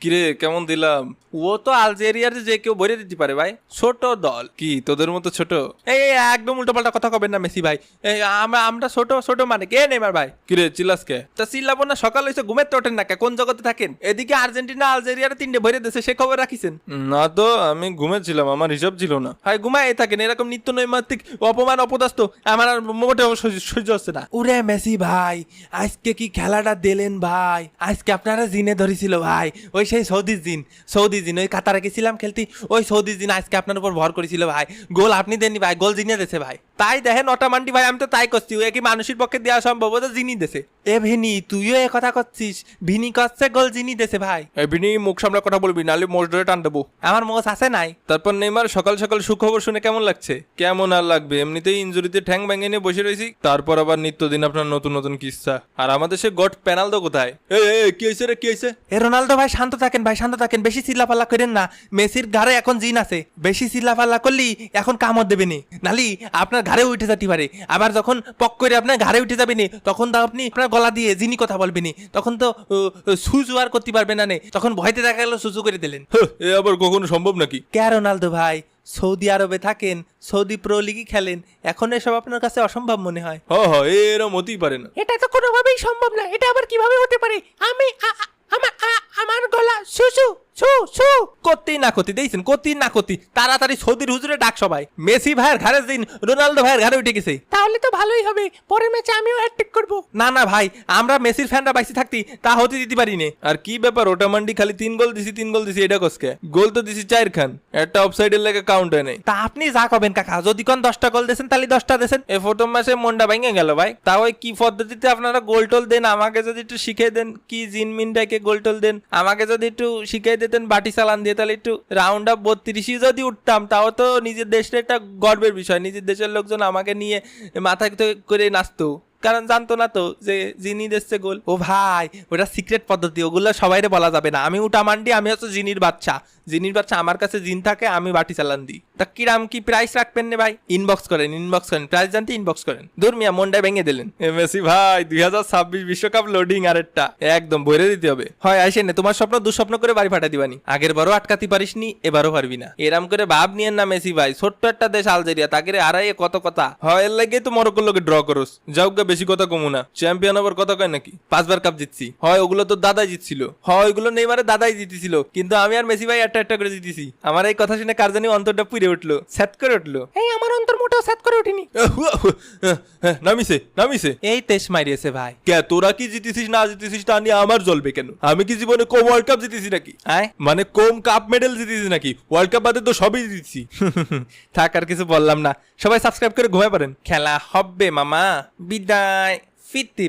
কিরে কেমন দিলাম? ও তো আলজেরিয়ার যে কেউ ভরে দিতে পারে ভাই, ছোট দল। কি তোদের মতো ছোট? এই একদম উল্টো পাল্টা কথা কবেন না মেসি ভাই। আমরা ছোট ছোট মানে কে নেইমার ভাই? কিরে চিল্লাস কে? তা চিল্লাবো না, সকাল হয়েছে ঘুমের তো ওঠেন না কে? কোন জগতে থাকেন? এদিকে আর্জেন্টিনা আলজেরিয়ার 3টে ভরে দিয়েছে, সে খবর রাখিছেন? না তো, আমি ঘুমেছিলাম, আমার হিসাব ছিল না। ভাই ঘুমায় থাকেন, এরকম নিত্য নৈমিত্তিক অপমান অপদস্থ আমার আর মোটেও সহ্য হচ্ছে না। উরে মেসি ভাই, আজকে কি খেলাটা দিলেন ভাই? আজকে আপনারা জিনে ধরেছিল ভাই, ওই সেই সৌদি জিন ওই কাতারে গেছিলাম খেলতে, ওই সৌদি জিন আজকে আপনার উপর ভর করেছিল ভাই। গোল আপনি দেননি ভাই, গোল জিনে দেছে ভাই। তাই দেখেন অটামান্ডি ভাই, আমি তো তাই করছি, ও কি মানুষের পক্ষে দেওয়া সম্ভব? ও তো জিনি দেছে। এ ভিনি, তুইও এ কথা করছিস? ভিনি করছে গোল জিনি দেছে ভাই। এবিনি মুখ সামলা কথা বলবি, নাহলে মোষ ধরে টান দেবো। আমার মোষ আছে নাই? তারপর নেইমার সকাল সকাল সুখবর শুনে কেমন লাগছে? কেমন আর লাগবে, এমনিতেই ইনজুরিতে ঠ্যাং ভেঙে নিয়ে বসে রয়েছি, তারপর আবার নিত্যদিন আপনার নতুন নতুন কিস্সা। আর আমাদের সে গট পেনাল্ডো কোথায়? কি হয়েছে রে, কি হয়েছে? এ রোনালদো ভাই শান্ত থাকেন ভাই, শান্ত থাকেন, বেশি চিল্লাপাল্লা করেন না। মেসির ঘাড়ে এখন জিন আছে, বেশি চিল্লাপাল্লা করলি এখন কামড় দেবে নি, নালি আপনার ঘাড়ে উঠে যেতে পারে। আবার যখন পক করে আপনার ঘাড়ে উঠে যাবে নি, তখন তো আপনি আপনার গলা দিয়ে জিনি কথা বলবেনি, তখন তো সুজু আর করতে পারবে না নে, তখন ভয়তে দেখা গেল সুজু করে দিলেন। এ আবার কখনো সম্ভব নাকি? কে রোনালদো ভাই, সৌদি আরবে থাকেন, সৌদি প্রো লিগই খেলেন, এখন এসব আপনার কাছে অসম্ভব মনে হয়? এরম হতেই পারে না। এটা তো কোনোভাবেই সম্ভব না, এটা আবার কিভাবে হতে পারে? আমি আমার গলা সুসু সু সু করতেই না করতে দেখছেন, করতেই না করতে তাড়াতাড়ি সৌদির হুজুরে ডাক সবাই। মেসি ভাইয়ের ঘাড়ে দিন রোনালদো ভাইয়ের ঘাড়ে উঠে গেছে। তাহলে তো ভালোই হবে, পরের ম্যাচে আমিও হ্যাটট্রিক করব। না না ভাই, আমরা মেসির ফ্যানরা বাইসে থাকতি তা হতে দিতে পারি নে। আর কি ব্যাপার, ওটামান্ডি খালি 3 গোল দিছি এটা কসকে? গোল তো দিছি 4 খান, একটা অফসাইডের লেগে কাউন্ট হয় নাই। তা আপনি যা করবেন কাকা, যদি কোন 10টা গোল দেন তাহলে 10টা দেন। এ প্রথম ম্যাচে মনটা ভেঙে গেল ভাই। তা ওই কি পদ্ধতিতে আপনারা গোল টোল দেন আমাকে যদি একটু শিখিয়ে দেন, কি জিনমিনটাকে গোল টোল দেন আমাকে যদি একটু শিখিয়ে দিতেন বাটি চালান দিয়ে, তাহলে একটু রাউন্ড আপ 32 যদি উঠতাম, তাও তো নিজের দেশের একটা গর্বের বিষয়। নিজের দেশের লোকজন আমাকে নিয়ে মাথায় করে নাচতো, কারণ জানতো না তো যে জিনি দিচ্ছে গোল। ও ভাই, ওটা সিক্রেট পদ্ধতি, ওগুলো সবাইরে বলা যাবে না। আমি উটামান্ডি, আমি হচ্ছে জিনির বাচ্চা। আমার কাছে জিন থাকে, আমি বাটি চালান দিই। তা কিরাম কি প্রাইস রাখবেন নে ভাই? ইনবক্স করেন প্রাইস জানতে ইনবক্স করেন। দূর মিয়া, মনটা ভেঙে দিলেন। মেসি ভাই 2026 বিশ্বকাপ লোডিং আরেকটা একদম ভরে দিতে হবে। হয় আইসেন, তোমার স্বপ্ন দুঃস্বপ্ন করে বাড়ি ফাটা দিবানি। আগের বারও আটকাতে পারিসনি, এবারও পারবি না। এরাম করে ভাব নিয়েন না মেসি ভাই, ছোট্ট একটা দেশ আলজেরিয়া, তাকে আড়াই কত কথা হয়, এর লাগে তো মরক্কোর লোকে ড্র করস। যাও গা, বেশি কথা কমু না। চ্যাম্পিয়ন হবার কথা কয় নাকি? 5বার কাপ জিতছি হয়, ওগুলো তো দাদাই জিতছিল হয়, ওগুলো নেইমারে দাদাই জিতেছিল, কিন্তু আমি আর মেসি ভাই একটা করে জিতেছি। আমার এই কথা শুনে কার জানি অন্তরটা পুড়ে উঠলো, স্যাট করে উঠলো। এই আমার অন্তর মোটেও স্যাট করে উঠিনি। নামিছে এই তেজ মারিয়েছে ভাই। কে তোরা কি জিতেছিস না জিতেছিস তা নিয়ে আমার জ্বলবে কেন? আমি কি জীবনে কম ওয়ার্ল্ড কাপ জিতেছি নাকি? মানে কম কাপ মেডেল জিতেছি নাকি? ওয়ার্ল্ড কাপ বাদে তো সবই জিতেছি। থাক, আর কিছু বললাম না। সবাই সাবস্ক্রাইব করে ঘুমায় পারেন। খেলা হবে মামা, বিদায়। ফিরতে